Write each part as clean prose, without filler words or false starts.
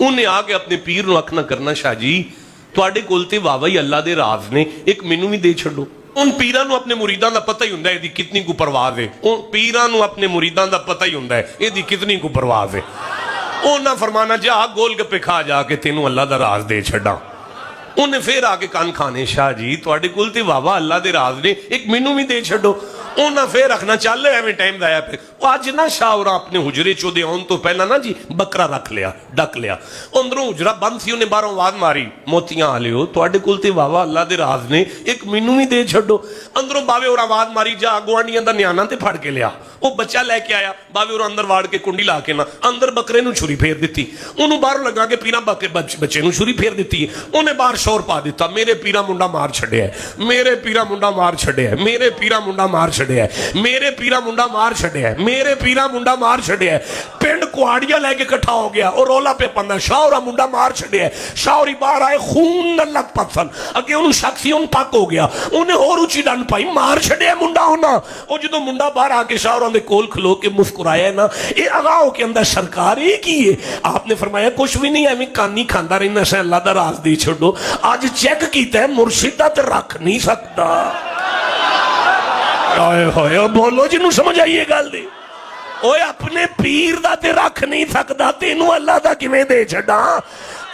ਉਹਨੇ ਆ ਕੇ ਆਪਣੇ ਪੀਰ ਨੂੰ ਆਖਣਾ ਕਰਨਾ, ਸ਼ਾਹ ਜੀ ਤੁਹਾਡੇ ਕੋਲ ਤੇ ਵਾਵਾ ਹੀ ਅੱਲਾ ਦੇ ਰਾਜ਼ ਨੇ, ਇੱਕ ਮੈਨੂੰ ਵੀ ਦੇ ਛੱਡੋ। ਉਨ ਪੀਰਾਂ ਨੂੰ ਆਪਣੇ ਮੁਰੀਦਾਂ ਦਾ ਪਤਾ ਹੀ ਹੁੰਦਾ ਇਹਦੀ ਕਿਤਨੀ ਕੁ ਪਰਵਾਹ ਹੈ। ਉਹ ਪੀਰਾਂ ਨੂੰ ਆਪਣੇ ਮੁਰੀਦਾਂ ਦਾ ਪਤਾ ਹੀ ਹੁੰਦਾ ਇਹਦੀ ਕਿਤਨੀ ਕੁ ਪਰਵਾਹ ਹੈ। ਉਹਨਾਂ ਫਰਮਾਨਾ ਜਾ ਗੋਲ ਗੱਪੇ ਖਾ ਜਾ ਕੇ ਤੈਨੂੰ ਅੱਲਾ ਦਾ ਰਾਜ਼ ਦੇ ਛੱਡਾਂ। ਉਹਨੇ ਫੇਰ ਆ ਕੇ ਕੰਨ ਖਾਣੇ, ਸ਼ਾਹ ਜੀ ਤੁਹਾਡੇ ਕੋਲ ਤੇ ਵਾਵਾ ਅੱਲਾ ਦੇ ਰਾਜ਼ ਨੇ, ਇੱਕ ਮੈਨੂੰ ਵੀ ਦੇ ਛੱਡੋ। ਉਹਨਾਂ ਫੇਰ ਰੱਖਣਾ ਚੱਲ ਐਵੇਂ ਟਾਈਮ ਦਾ ਆਇਆ। ਅੱਜ ਨਾ ਸ਼ਾਹ ਹੋਰਾਂ ਆਪਣੇ ਹੁਜਰੇ ਚੋਂ ਦੇ ਆਉਣ ਤੋਂ ਪਹਿਲਾਂ ਨਾ ਜੀ ਬੱਕਰਾ ਰੱਖ ਲਿਆ, ਡੱਕ ਲਿਆ। ਅੰਦਰੋਂ ਹੁਜਰਾ ਬੰਦ ਸੀ, ਉਹਨੇ ਬਾਹਰੋਂ ਆਵਾਜ਼ ਮਾਰੀ, ਮੋਤੀਆਂ ਆਲਿਓ ਤੁਹਾਡੇ ਕੋਲ ਤੇ ਵਾਵਾ ਅੱਲਾ ਦੇ ਰਾਜ਼ ਨੇ, ਇੱਕ ਮੈਨੂੰ ਵੀ ਦੇ ਛੱਡੋ। ਅੰਦਰੋਂ ਬਾਵੇ ਹੋਰ ਆਵਾਜ਼ ਮਾਰੀ, ਜਾ ਗੁਆਂਢੀਆਂ ਦਾ ਨਿਆਣਾ ਤੇ ਫੜ ਕੇ ਲਿਆ। ਉਹ ਬੱਚਾ ਲੈ ਕੇ ਆਇਆ, ਬਾਵੇ ਹੋਰ ਅੰਦਰ ਵਾੜ ਕੇ ਕੁੰਡੀ ਲਾ ਕੇ ਨਾ ਅੰਦਰ ਬੱਕਰੇ ਨੂੰ ਛੁਰੀ ਫੇਰ ਦਿੱਤੀ। ਉਹਨੂੰ ਬਾਹਰੋਂ ਲੱਗਾ ਕਿ ਪੀਰਾਂ ਬੱਚੇ ਨੂੰ ਛੁਰੀ ਫੇਰ ਦਿੱਤੀ। ਉਹਨੇ ਬਾਹਰ ਸ਼ੋਰ ਪਾ ਦਿੱਤਾ, ਮੇਰੇ ਪੀਰਾ ਮੁੰਡਾ ਮਾਰ ਛੱਡਿਆ, ਮੇਰੇ ਪੀਰਾ ਮੁੰਡਾ ਮਾਰ ਛੱਡਿਆ, ਮੇਰੇ ਪੀਰਾ ਮੁੰਡਾ ਮਾਰ ਛੱਡਿਆ, ਮੇਰੇ ਪੀਰਾ ਮੁੰਡਾ ਮਾਰ ਛੱਡਿਆ, ਮੇਰੇ ਪੀਰਾ ਮੁੰਡਾ ਮਾਰ ਛੱਡਿਆ। ਪਿੰਡ ਕੁਆੜੀਆਂ ਲੈ ਕੇ ਇਕੱਠਾ ਹੋ ਗਿਆ ਔਰ ਰੌਲਾ ਪੇ ਪੰਦਾ, ਸ਼ਾਹਰਾ ਮੁੰਡਾ ਮਾਰ ਛੱਡਿਆ। ਸ਼ਾਹਰੀ ਬਾਹਰ ਆਏ, ਖੂਨ ਨਾਲ ਲਥਪਥ ਸਨ। ਅੱਗੇ ਉਹਨੂੰ ਸ਼ੱਕ ਸੀ, ਉਹਨੂੰ ਪੱਕ ਹੋ ਗਿਆ, ਉਹਨੇ ਹੋਰ ਉੱਚੀ ਡੰਡ ਪਾਈ, ਮਾਰ ਛੱਡਿਆ ਮੁੰਡਾ ਉਹਨਾਂ। ਉਹ ਜਦੋਂ ਮੁੰਡਾ ਬਾਹਰ ਆ ਕੇ ਸ਼ਾਹਰਾਂ ਦੇ ਕੋਲ ਖਲੋ ਕੇ ਮੁਸਕਰਾਇਆ ਨਾ, ਇਹ ਅਗਾ ਹੋ ਕੇ ਅੰਦਰ ਸਰਕਾਰ ਇਹ ਕੀ ਹੈ? ਆਪਨੇ ਫਰਮਾਇਆ ਕੁਛ ਵੀ ਨਹੀਂ, ਐਵੇਂ ਕਾਨੀ ਖਾਂਦਾ ਰਹਿੰਦਾ ਸੈ, ਅੱਲਾ ਦਾ ਰਾਜ਼ ਦੇ ਛੱਡੋ। ਅੱਜ ਚੈੱਕ ਕੀਤਾ ਮੁਰਸ਼ਿਦਾ ਤੇ ਰੱਖ ਨਹੀਂ ਸਕਦਾ। ਆਏ ਹੋਏ ਬੋਲੋ ਜਿਹਨੂੰ ਸਮਝ ਆਈਏ ਗੱਲ ਦੀ। ਓਏ ਆਪਣੇ ਪੀਰ ਦਾ ਤੇ ਰੱਖ ਨਹੀਂ ਸਕਦਾ, ਤੈਨੂੰ ਅੱਲਾ ਦਾ ਕਿਵੇਂ ਦੇ ਛੱਡਾਂ?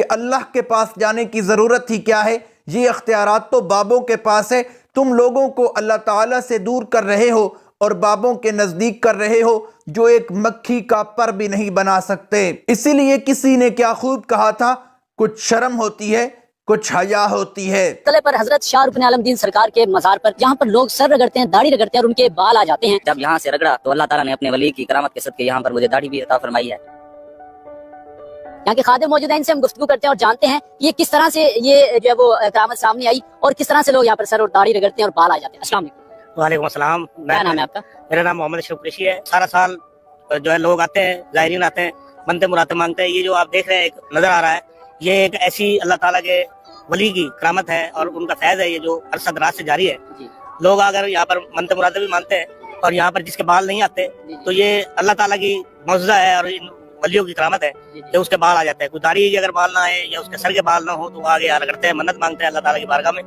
کہ اللہ کے پاس جانے کی ضرورت ہی کیا ہے، یہ اختیارات تو بابوں کے پاس ہے۔ تم لوگوں کو اللہ تعالیٰ سے دور کر رہے ہو اور بابوں کے نزدیک کر رہے ہو جو ایک مکھی کا پر بھی نہیں بنا سکتے۔ اسی لیے کسی نے کیا خوب کہا تھا، کچھ شرم ہوتی ہے کچھ حیا ہوتی ہے۔ تلے پر حضرت شاہ رکن عالم دین سرکار کے مزار پر جہاں پر لوگ سر رگڑتے ہیں، داڑھی رگڑتے ہیں اور ان کے بال آ جاتے ہیں، جب یہاں سے رگڑا تو اللہ تعالیٰ نے اپنے ولی کی کرامت کے صدقے یہاں پر مجھے داڑھی بھی عطا فرمائی ہے۔ یہاں کے خادم موجود ہیں، ان سے ہم گفتگو کرتے ہیں اور جانتے ہیں یہ کس طرح سے یہ جو ہے وہ کرامت سامنے آئی اور کس طرح سے لوگ یہاں پر سر اور داڑھی رگڑتے ہیں اور بال آ جاتے ہیں۔ السلام علیکم۔ وعلیکم السلام۔ کیا نام ہے آپ کا؟ میرا نام محمد اشرف قریشی ہے۔ سارا سال جو ہے لوگ آتے ہیں، زائرین آتے ہیں، منتے مراتب مانگتے ہیں۔ یہ جو آپ دیکھ رہے ہیں ایک نظر آ رہا ہے، یہ ایک ایسی اللہ تعالیٰ کے ولی کی کرامت ہے اور ان کا فیض ہے، یہ جو عرصہ دراز سے جاری ہے۔ لوگ اگر یہاں پر منتے مراتب بھی مانتے ہیں اور یہاں پر جس کے بال نہیں آتے تو یہ اللہ تعالیٰ کی معجزہ ہے اور ان ولیوں کی کرامت ہے کہ اس کے بال آ جاتے ہیں۔ کوئی داڑھی اگر بال نہ آئے یا اس کے سر کے بال نہ ہو تو آگے آ کرتے ہیں، منت مانگتے ہیں اللہ تعالیٰ کی بارگاہ میں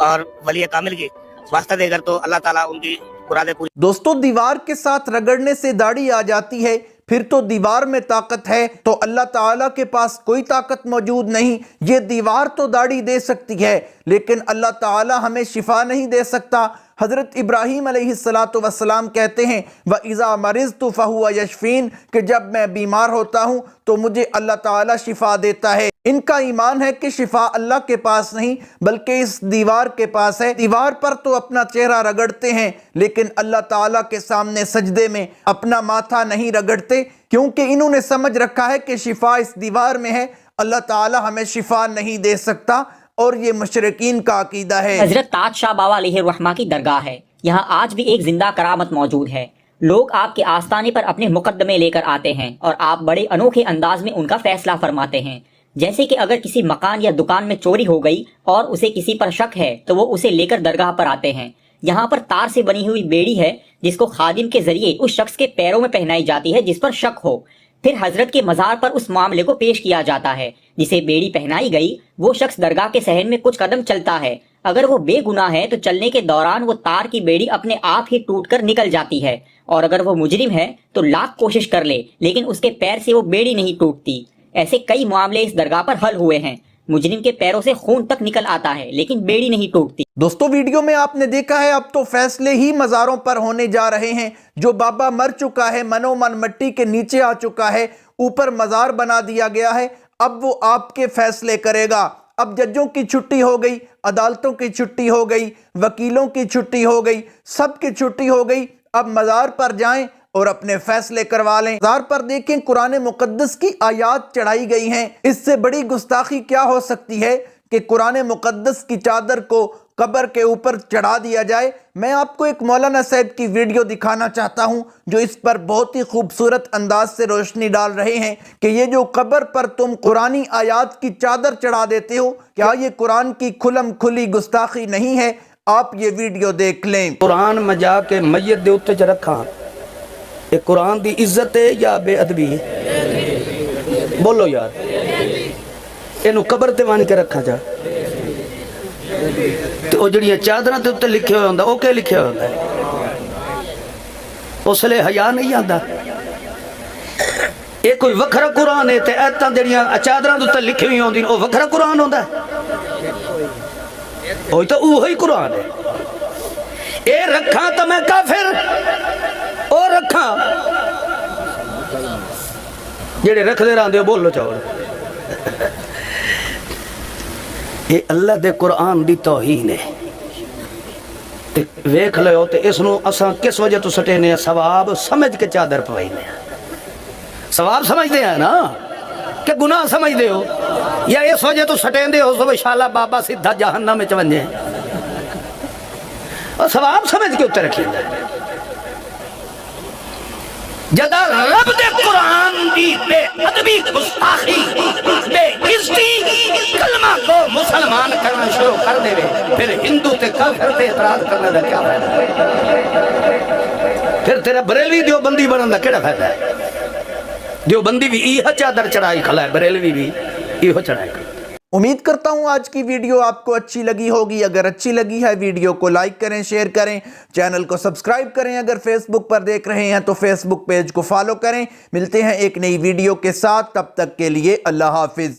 اور ولی کامل کی واسطہ دے کر تو اللہ تعالیٰ ان کی مرادیں پوری۔ دوستو، دیوار کے ساتھ رگڑنے سے داڑھی آ جاتی ہے، پھر تو دیوار میں طاقت ہے، تو اللہ تعالیٰ کے پاس کوئی طاقت موجود نہیں۔ یہ دیوار تو داڑھی دے سکتی ہے لیکن اللہ تعالیٰ ہمیں شفا نہیں دے سکتا۔ حضرت ابراہیم علیہ السلام کہتے ہیں وَإِذَا مَرِضْتُ فَهُوَ يَشْفِينِ، کہ جب میں بیمار ہوتا ہوں تو مجھے اللہ تعالیٰ شفا دیتا ہے۔ ان کا ایمان ہے کہ شفا اللہ کے پاس نہیں بلکہ اس دیوار کے پاس ہے۔ دیوار پر تو اپنا چہرہ رگڑتے ہیں لیکن اللہ تعالیٰ کے سامنے سجدے میں اپنا ماتھا نہیں رگڑتے، کیونکہ انہوں نے سمجھ رکھا ہے کہ شفا اس دیوار میں ہے، اللہ تعالیٰ ہمیں شفا نہیں دے سکتا، اور یہ مشرکین کا عقیدہ ہے۔ حضرت تاج شاہ بابا علیہ الرحمہ کی درگاہ ہے، یہاں آج بھی ایک زندہ کرامت موجود ہے۔ لوگ آپ کے آستانے پر اپنے مقدمے لے کر آتے ہیں اور آپ بڑے انوکھے انداز میں ان کا فیصلہ فرماتے ہیں، جیسے کہ اگر کسی مکان یا دکان میں چوری ہو گئی اور اسے کسی پر شک ہے تو وہ اسے لے کر درگاہ پر آتے ہیں۔ یہاں پر تار سے بنی ہوئی بیڑی ہے جس کو خادم کے ذریعے اس شخص کے پیروں میں پہنائی جاتی ہے جس پر شک ہو، پھر حضرت کے مزار پر اس معاملے کو پیش کیا جاتا ہے۔ جسے بیڑی پہنائی گئی وہ شخص درگاہ کے صحن میں کچھ قدم چلتا ہے، اگر وہ بے گناہ ہے تو چلنے کے دوران وہ تار کی بیڑی اپنے آپ ہی ٹوٹ کر نکل جاتی ہے، اور اگر وہ مجرم ہے تو لاکھ کوشش کر لے لیکن اس کے پیر سے وہ بیڑی نہیں ٹوٹتی۔ ایسے کئی معاملے اس درگاہ پر حل ہوئے ہیں، مجرم کے پیروں سے خون تک نکل آتا ہے لیکن بیڑی نہیں ٹوٹتی۔ دوستو، ویڈیو میں آپ نے دیکھا ہے اب تو فیصلے ہی مزاروں پر ہونے جا رہے ہیں۔ جو بابا مر چکا ہے منو من مٹی کے نیچے آ چکا ہے، اوپر مزار بنا دیا گیا ہے، اب وہ آپ کے فیصلے کرے گا۔ اب ججوں کی چھٹی ہو گئی، عدالتوں کی چھٹی ہو گئی، وکیلوں کی چھٹی ہو گئی، سب کی چھٹی ہو گئی۔ اب مزار پر جائیں اور اپنے فیصلے کروا لیں۔ مزار پر دیکھیں قرآن مقدس کی آیات چڑھائی گئی ہیں، اس سے بڑی گستاخی کیا ہو سکتی ہے کہ قرآن مقدس کی چادر کو قبر کے اوپر چڑھا دیا جائے۔ میں آپ کو ایک مولانا صاحب کی ویڈیو دکھانا چاہتا ہوں جو اس پر بہت ہی خوبصورت انداز سے روشنی ڈال رہے ہیں کہ یہ جو قبر پر تم قرآنی آیات کی چادر چڑھا دیتے ہو، کیا یہ قرآن کی کھلم کھلی گستاخی نہیں ہے؟ آپ یہ ویڈیو دیکھ لیں۔ قرآن میں جا کے میت دے اتنے چ رکھا، یہ قرآن دی عزت ہے یا بے ادبی ہے؟ بولو یار، اینو قبر تے وان کے رکھا جا تو او جڑیاں چادراں تے اتنے لکھے ہوئے ہوندا، او کہ لکھے ہوئے ہوندا؟ اس لیے حیا نہیں آندا۔ یہ کوئی وکھرا قرآن ہے تے ایتاں جڑیاں چادراں تے اتنے لکھی ہوئی ہوندی او وکھرا قرآن ہوندا ہے؟ اوہی تو اوہی قرآن ہے۔ اے رکھاں تو میں کافر، او رکھاں جڑے رکھ دے رہاں دے بولو چاہو۔ یہ اللہ دے قرآن دی توہین ہے۔ ویکھ لو تے اس نو اساں کس وجہ تو سٹینے ثواب سمجھ کے چادر پوائینے، ثواب سمجھتے ہیں نا کہ گناہ سمجھتے ہو، یا اس وجہ تو سٹیندے ہو سو شالا بابا سیدھا جہنم میں چونجے، اور ثواب سمجھ کے اتر رکھی جدا رب دے قرآن دی بے ادبی گستاخی بے عزتی کلمہ کو مسلمان کرنا شروع کر دے پھر ہندو تے کافر تے اعتراض کرنے دا کیا فائدہ ہے؟ پھر تیرا بریلوی دیوبندی بنن دا کیڑا فائدہ ہے؟ دیوبندی بھی ایہا چادر چڑھائی کھلا ہے، بریلوی بھی ایہو چڑھائی کھلا ہے۔ امید کرتا ہوں آج کی ویڈیو آپ کو اچھی لگی ہوگی۔ اگر اچھی لگی ہے ویڈیو کو لائک کریں، شیئر کریں، چینل کو سبسکرائب کریں۔ اگر فیس بک پر دیکھ رہے ہیں تو فیس بک پیج کو فالو کریں۔ ملتے ہیں ایک نئی ویڈیو کے ساتھ، تب تک کے لیے اللہ حافظ۔